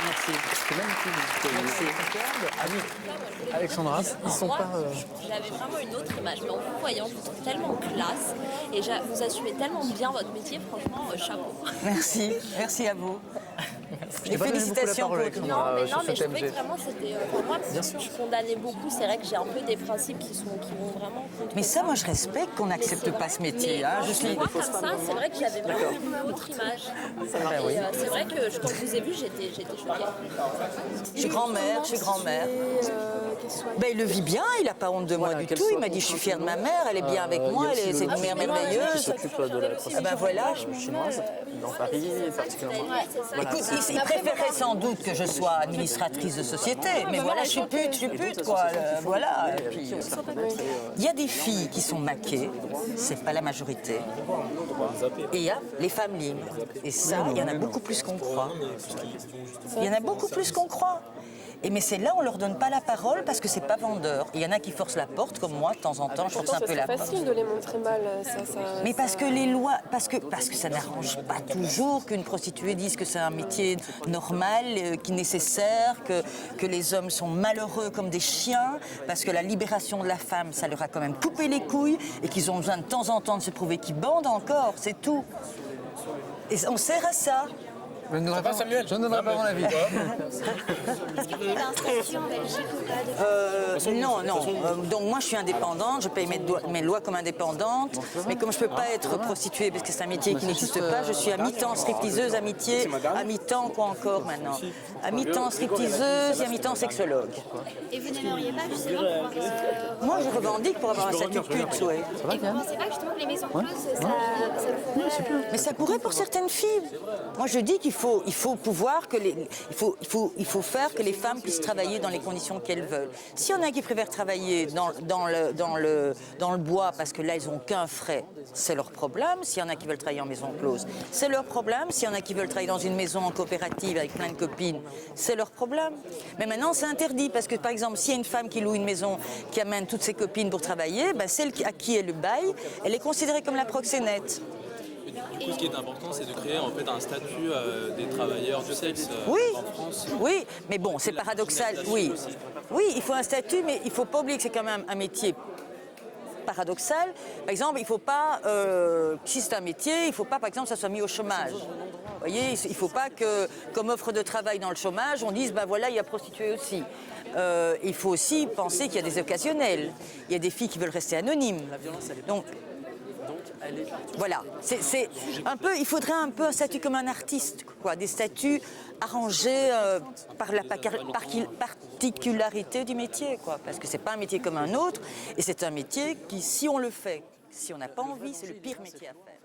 Merci. C'est magnifique. Merci. Alexandra, ils sont pas... J'avais vraiment une autre image, mais en vous voyant, je vous trouve tellement classe et vous assumez tellement bien votre métier, franchement, chapeau. Merci, merci à vous. Je t'ai pas donné beaucoup la parole, Alexandra, Non, sur mais ce je trouvais thème. que vraiment c'était. Pour moi, je condamnais beaucoup. C'est vrai que j'ai un peu des principes qui vont vraiment contre. Mais ça, moi, je respecte qu'on n'accepte pas ce métier. Hein. Je suis... Moi, comme ça, c'est vrai que j'avais vraiment une autre image. Et c'est vrai que quand je vous ai vu, j'étais choquée. Je suis grand-mère, Ben, il le vit bien, il n'a pas honte de moi du tout. Il m'a dit, je suis fière de ma mère, elle est bien avec moi, c'est une mère qui merveilleuse. s'occupe de la prostitution ben voilà. chinoise, dans Paris particulièrement. Écoute, il préférerait sans doute que je sois administratrice de société, mais voilà, je suis pute, quoi. Voilà. Et puis, il y a des filles qui sont maquées, c'est pas la majorité. Et il y a les femmes libres. Et ça, il y en a beaucoup plus qu'on croit. Il y en a beaucoup plus qu'on croit. Et mais c'est là où on leur donne pas la parole parce que c'est pas vendeur. Il y en a qui forcent la porte, comme moi, de temps en temps, je force un peu la porte. C'est facile de les montrer mal, Mais parce que les lois, parce que ça n'arrange pas toujours qu'une prostituée dise que c'est un métier normal, qui est nécessaire, que les hommes sont malheureux comme des chiens, parce que la libération de la femme, ça leur a quand même coupé les couilles et qu'ils ont besoin de temps en temps de se prouver qu'ils bandent encore, c'est tout. Et on sert à ça. Je ne donnerai pas mon avis. Est-ce que vous avez un statut en Belgique ou pas Non. Donc moi je suis indépendante, je paye mes lois comme indépendante, mais comme je ne peux pas être prostituée parce que c'est un métier qui n'existe pas, je suis à mi-temps stripteaseuse, à mi-temps quoi encore maintenant. À mi-temps stripteaseuse et à mi-temps sexologue. Et vous n'aimeriez pas justement pouvoir... Moi je revendique pour avoir un statut de pute, ouais. Et vous ne pensez pas justement que les maisons closes, ça pourrait... Mais ça pourrait pour certaines filles. Moi je dis qu'il faut pouvoir que il faut faire que les femmes puissent travailler dans les conditions qu'elles veulent. S'il y en a qui préfèrent travailler dans le bois parce que là ils n'ont qu'un frais, c'est leur problème. S'il y en a qui veulent travailler en maison close, c'est leur problème. S'il y en a qui veulent travailler dans une maison en coopérative avec plein de copines, c'est leur problème. Mais maintenant c'est interdit parce que par exemple s'il y a une femme qui loue une maison qui amène toutes ses copines pour travailler, ben, celle à qui elle le baille, elle est considérée comme la proxénète. Du coup, ce qui est important, c'est de créer en fait un statut des travailleurs du sexe en France. Oui, mais bon, c'est paradoxal. Oui, il faut un statut, mais il ne faut pas oublier que c'est quand même un métier paradoxal. Par exemple, il ne faut pas, si c'est un métier, il ne faut pas, par exemple, que ça soit mis au chômage. Vous voyez, il ne faut pas que, comme offre de travail dans le chômage, on dise, ben voilà, il y a prostituée aussi. Il faut aussi penser qu'il y a des occasionnels. Il y a des filles qui veulent rester anonymes. Donc, voilà, c'est un peu, il faudrait un peu un statut comme un artiste, quoi, des statuts arrangés par la particularité du métier, quoi, parce que c'est pas un métier comme un autre, et c'est un métier qui, si on le fait, si on n'a pas envie, c'est le pire métier à faire.